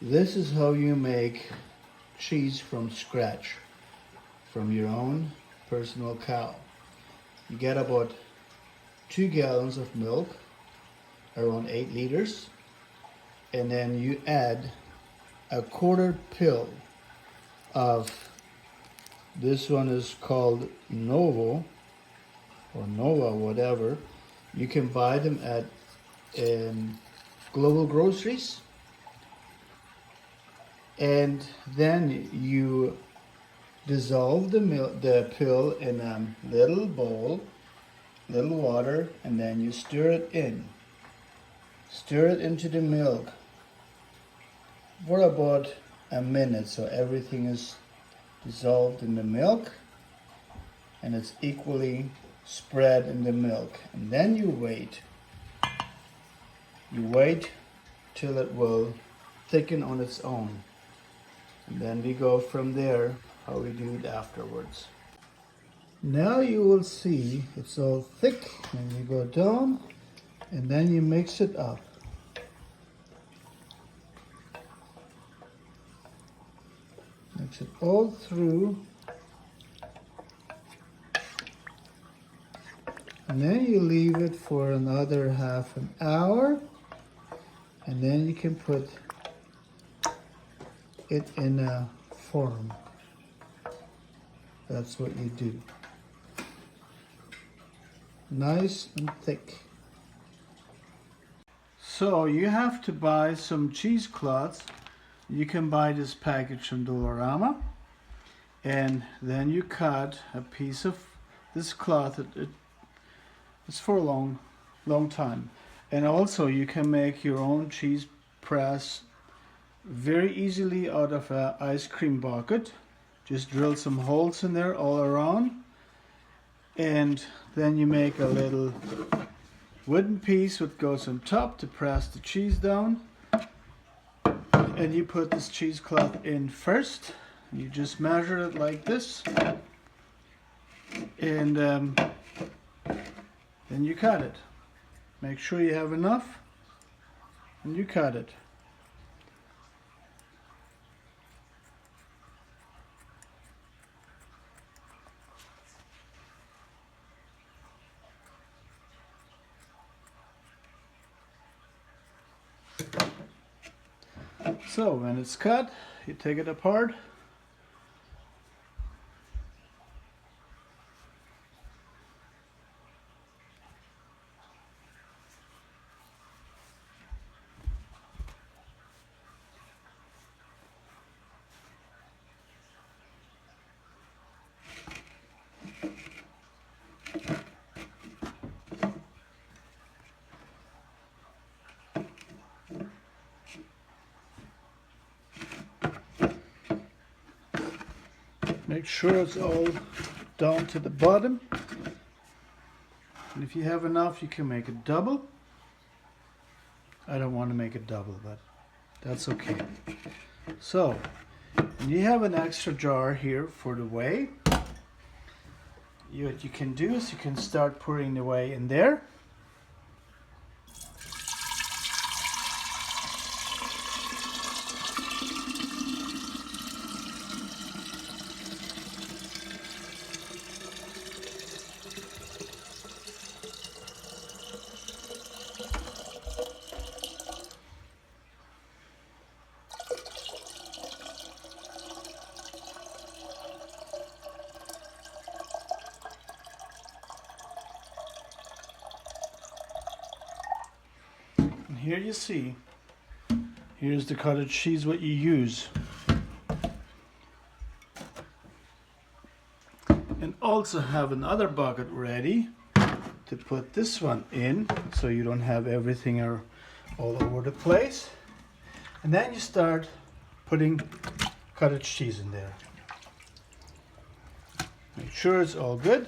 This is how you make cheese from scratch, from your own personal cow. You get about 2 gallons of milk, around 8 liters, and then you add a quarter pill of, this one is called Novo or Nova, whatever. You can buy them at Global Groceries. And then you dissolve the pill in a little bowl, little water, and then you stir it in. Stir it into the milk for about a minute, so everything is dissolved in the milk and it's equally spread in the milk. And then you wait. You wait till it will thicken on its own. And then we go from there, how we do it afterwards. Now you will see it's all thick, and you go down, and then you mix it up. Mix it all through. And then you leave it for another half an hour, and then you can put it in a form. That's what you do. Nice and thick. So you have to buy some cheesecloths. You can buy this package from Dollarama, and then you cut a piece of this cloth. It's for a long time. And also you can make your own cheese press very easily out of an ice cream bucket. Just drill some holes in there all around, and then you make a little wooden piece that goes on top to press the cheese down, and you put this cheesecloth in first. You just measure it like this, and then you cut it. Make sure you have enough, and you cut it. So when it's cut, you take it apart. Make sure it's all down to the bottom. And if you have enough, you can make it double. I don't want to make it double, but that's okay. So, and you have an extra jar here for the whey. What you can do is you can start pouring the whey in there. Here you see, here's the cottage cheese what you use. And also have another bucket ready to put this one in, so you don't have everything all over the place. And then you start putting cottage cheese in there. Make sure it's all good.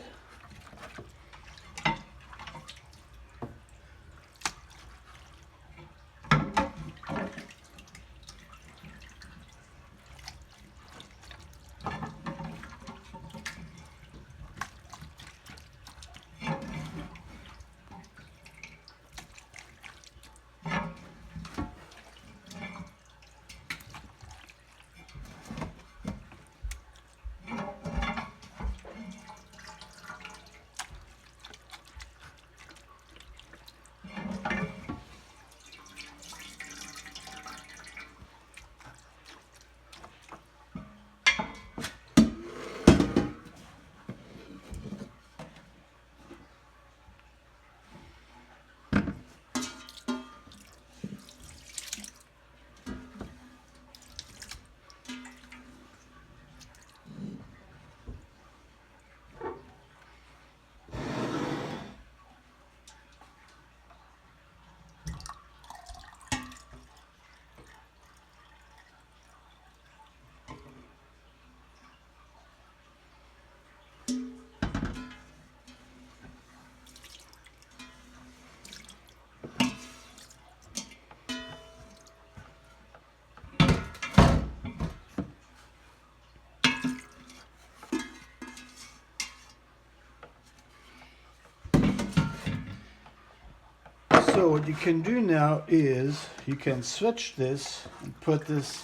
So what you can do now is you can switch this and put this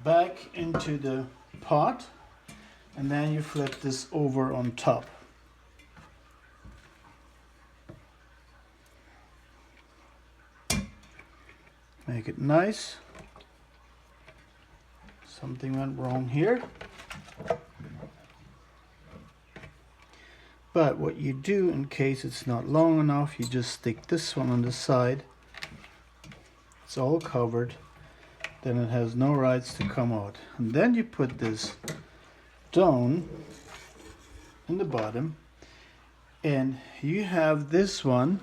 back into the pot, and then you flip this over on top. Make it nice. Something went wrong here. But what you do, in case it's not long enough, you just stick this one on the side. It's all covered. Then it has no rights to come out. And then you put this down in the bottom. And you have this one,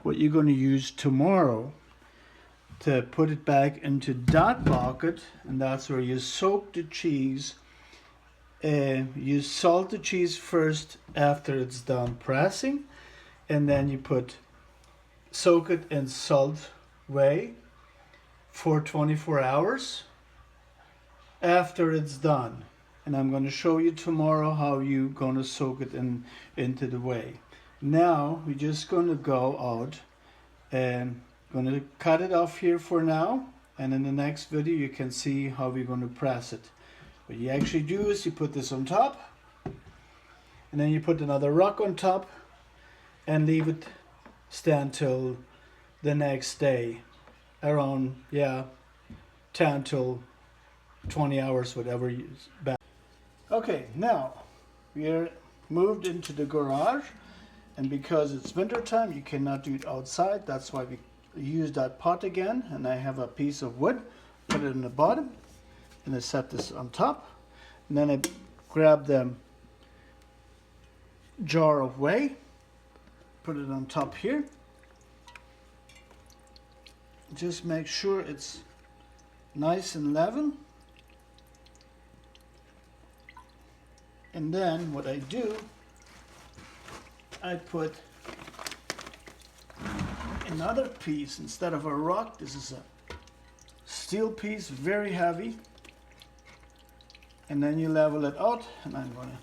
what you're going to use tomorrow, to put it back into that bucket. And that's where you soak the cheese. You salt the cheese first after it's done pressing, and then you soak it in salt way for 24 hours after it's done. And I'm going to show you tomorrow how you're going to soak it into the whey. Now we're just going to go out and going to cut it off here for now, and in the next video you can see how we're going to press it. What you actually do is you put this on top, and then you put another rock on top and leave it stand till the next day, around 10 till 20 hours, whatever you use. Okay, now we're moved into the garage, and because it's winter time you cannot do it outside. That's why we use that pot again, and I have a piece of wood, put it in the bottom, and I set this on top, and then I grab the jar of whey, put it on top here. Just make sure it's nice and level. And then what I do, I put another piece. Instead of a rock, this is a steel piece, very heavy. And then you level it out, and I'm going to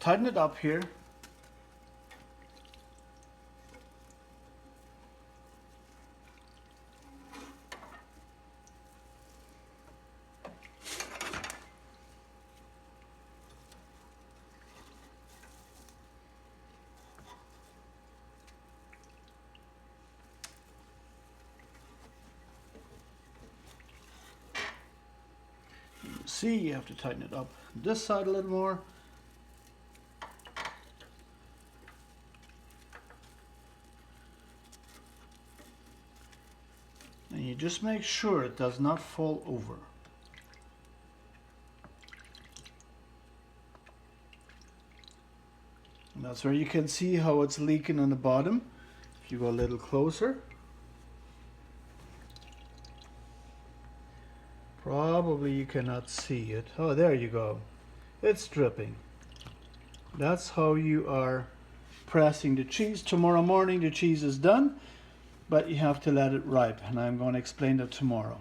tighten it up here. See, you have to tighten it up this side a little more. And you just make sure it does not fall over. And that's where you can see how it's leaking on the bottom. If you go a little closer. Probably you cannot see it. Oh, there you go. It's dripping. That's how you are pressing the cheese. Tomorrow morning the cheese is done, but you have to let it ripe, and I'm going to explain that tomorrow.